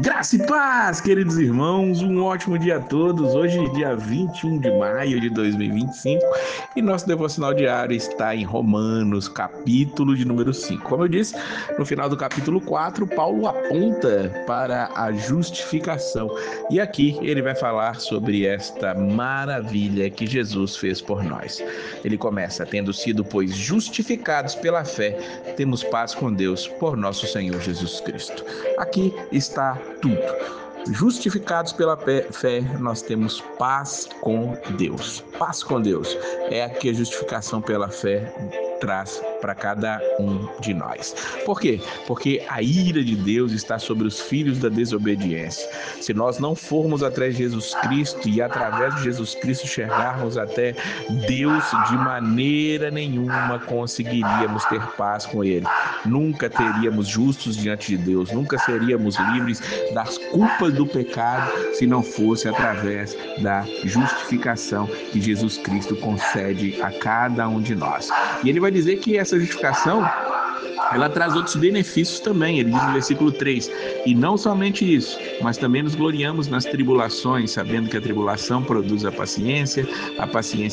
Graça e paz, queridos irmãos, um ótimo dia a todos. Hoje, dia 21 de maio de 2025, e nosso devocional diário está em Romanos, capítulo de número 5. Como eu disse, no final do capítulo 4, Paulo aponta para a justificação. E aqui ele vai falar sobre esta maravilha que Jesus fez por nós. Ele começa: tendo sido, pois, justificados pela fé, temos paz com Deus por nosso Senhor Jesus Cristo. Aqui está tudo. Justificados pela fé, nós temos paz com Deus. Paz com Deus é a que a justificação pela fé traz para cada um de nós. Por quê? Porque a ira de Deus está sobre os filhos da desobediência. Se nós não formos atrás de Jesus Cristo e através de Jesus Cristo chegarmos até Deus, de maneira nenhuma conseguiríamos ter paz com Ele. Nunca teríamos justos diante de Deus, nunca seríamos livres das culpas do pecado se não fosse através da justificação que Jesus Cristo concede a cada um de nós. E ele vai dizer que essa justificação, ela traz outros benefícios também. Ele diz no versículo 3: e não somente isso, mas também nos gloriamos nas tribulações, sabendo que a tribulação produz a paciência a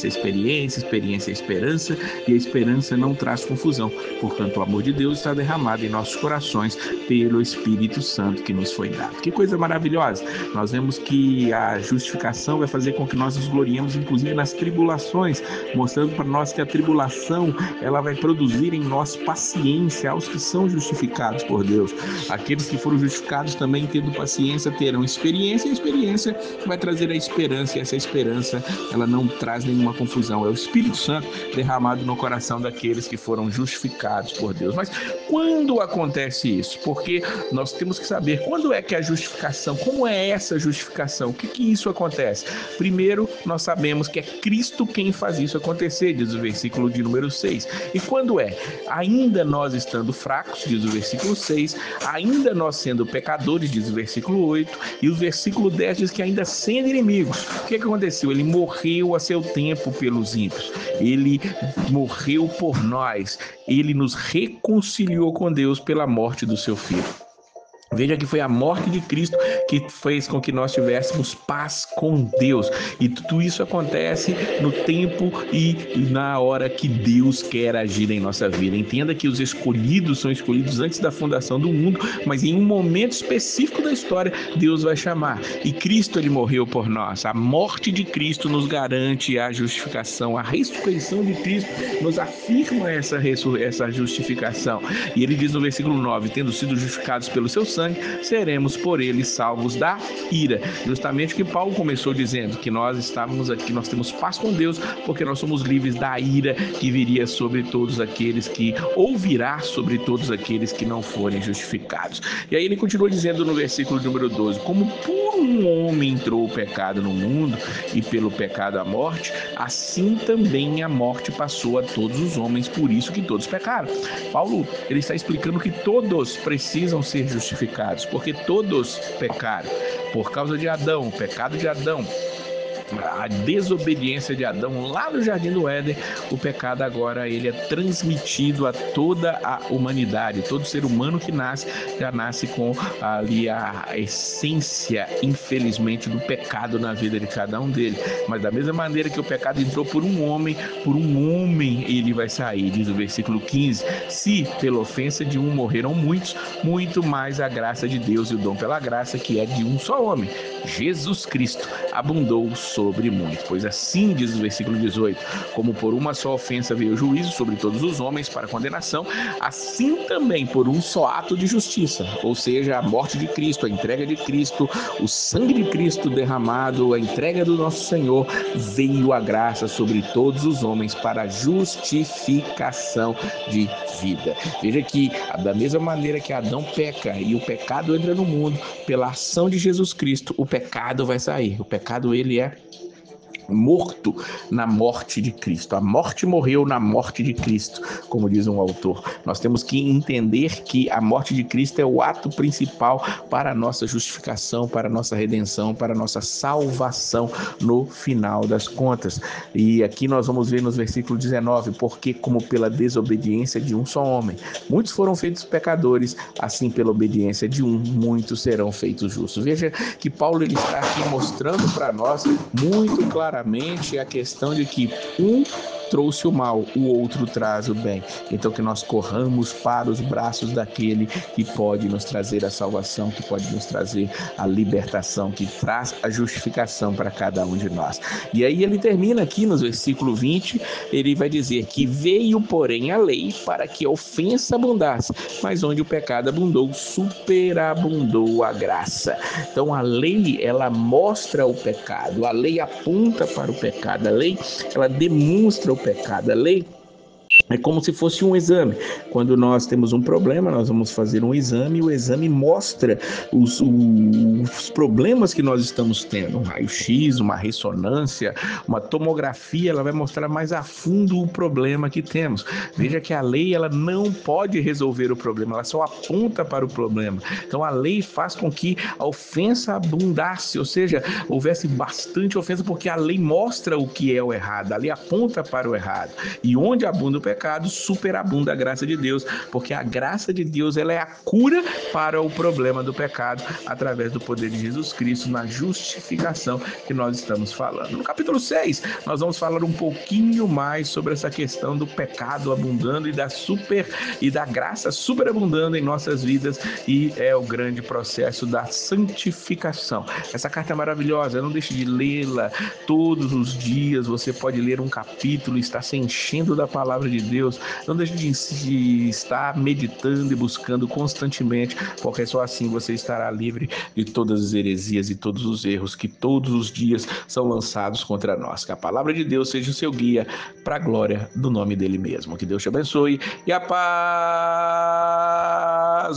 experiência, a experiência a esperança, e a esperança não traz confusão. Portanto, o amor de Deus está derramado em nossos corações pelo Espírito Santo que nos foi dado. Que coisa maravilhosa! Nós vemos que a justificação vai fazer com que nós nos gloriemos, inclusive nas tribulações, mostrando para nós que a tribulação, ela vai produzir em nós paciência aos que são justificados por Deus. Aqueles que foram justificados também, tendo paciência, terão experiência, e a experiência vai trazer a esperança, e essa esperança, ela não traz nenhuma confusão. É o Espírito Santo derramado no coração daqueles que foram justificados por Deus. Mas quando acontece isso? Porque nós temos que saber quando é que a justificação, como é essa justificação, o que isso acontece? Primeiro, nós sabemos que é Cristo quem faz isso acontecer, diz o versículo de número 6. E quando é? Ainda nós estando fracos, diz o versículo 6, ainda nós sendo pecadores, diz o versículo 8, e o versículo 10 diz que ainda sendo inimigos. O que aconteceu? Ele morreu a seu tempo pelos ímpios, ele morreu por nós, ele nos reconciliou com Deus pela morte do seu Filho. Veja que foi a morte de Cristo que fez com que nós tivéssemos paz com Deus. E tudo isso acontece no tempo e na hora que Deus quer agir em nossa vida. Entenda que os escolhidos são escolhidos antes da fundação do mundo, mas em um momento específico da história, Deus vai chamar. E Cristo, ele morreu por nós. A morte de Cristo nos garante a justificação. A ressurreição de Cristo nos afirma essa justificação. E ele diz no versículo 9: tendo sido justificados pelo seu sangue, seremos por ele salvos da ira. Justamente o que Paulo começou dizendo, que nós estávamos aqui, nós temos paz com Deus, porque nós somos livres da ira que viria sobre todos aqueles que, ou virá sobre todos aqueles que não forem justificados. E aí ele continua dizendo no versículo número 12: como por um homem entrou o pecado no mundo, e pelo pecado a morte, assim também a morte passou a todos os homens, por isso que todos pecaram. Paulo, ele está explicando que todos precisam ser justificados, porque todos pecaram por causa de Adão, o pecado de Adão, a desobediência de Adão lá no Jardim do Éden. O pecado agora, ele é transmitido a toda a humanidade. Todo ser humano que nasce, já nasce com ali a essência, infelizmente, do pecado na vida de cada um deles. Mas da mesma maneira que o pecado entrou por um homem ele vai sair, diz o versículo 15: se pela ofensa de um morreram muitos, muito mais a graça de Deus e o dom pela graça, que é de um só homem, Jesus Cristo, abundou sobre muitos. Pois assim, diz o versículo 18, como por uma só ofensa veio o juízo sobre todos os homens para condenação, assim também por um só ato de justiça, ou seja, a morte de Cristo, a entrega de Cristo, o sangue de Cristo derramado, a entrega do nosso Senhor, veio a graça sobre todos os homens para a justificação de vida. Veja que, da mesma maneira que Adão peca e o pecado entra no mundo, pela ação de Jesus Cristo, o pecado vai sair. O pecado, ele é morto na morte de Cristo. A morte morreu na morte de Cristo, como diz um autor. Nós temos que entender que a morte de Cristo é o ato principal para a nossa justificação, para a nossa redenção, para a nossa salvação no final das contas. E aqui nós vamos ver nos versículos 19, porque como pela desobediência de um só homem, muitos foram feitos pecadores, assim pela obediência de um, muitos serão feitos justos. Veja que Paulo ele está aqui mostrando para nós muito claramente a questão de que um trouxe o mal, o outro traz o bem. Então que nós corramos para os braços daquele que pode nos trazer a salvação, que pode nos trazer a libertação, que traz a justificação para cada um de nós. E aí ele termina aqui no versículo 20, ele vai dizer que veio, porém, a lei para que a ofensa abundasse, mas onde o pecado abundou, superabundou a graça. Então a lei, ela mostra o pecado, a lei aponta para o pecado, a lei, ela demonstra o pecado, a lei é como se fosse um exame. Quando nós temos um problema, nós vamos fazer um exame e o exame mostra os problemas que nós estamos tendo. Um raio-x, uma ressonância, uma tomografia, ela vai mostrar mais a fundo o problema que temos. Veja que a lei ela não pode resolver o problema, ela só aponta para o problema. Então a lei faz com que a ofensa abundasse, ou seja, houvesse bastante ofensa, porque a lei mostra o que é o errado, a lei aponta para o errado. E onde abunda o pecado, superabunda a graça de Deus, porque a graça de Deus ela é a cura para o problema do pecado, através do poder de Jesus Cristo, na justificação que nós estamos falando. No capítulo 6, nós vamos falar um pouquinho mais sobre essa questão do pecado abundando e da graça superabundando em nossas vidas, e é o grande processo da santificação. Essa carta é maravilhosa, não deixe de lê-la todos os dias. Você pode ler um capítulo e estar se enchendo da palavra de Deus. Não deixe de estar meditando e buscando constantemente, porque só assim você estará livre de todas as heresias e todos os erros que todos os dias são lançados contra nós. Que a palavra de Deus seja o seu guia para a glória do nome dele mesmo. Que Deus te abençoe e a paz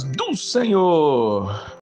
do Senhor.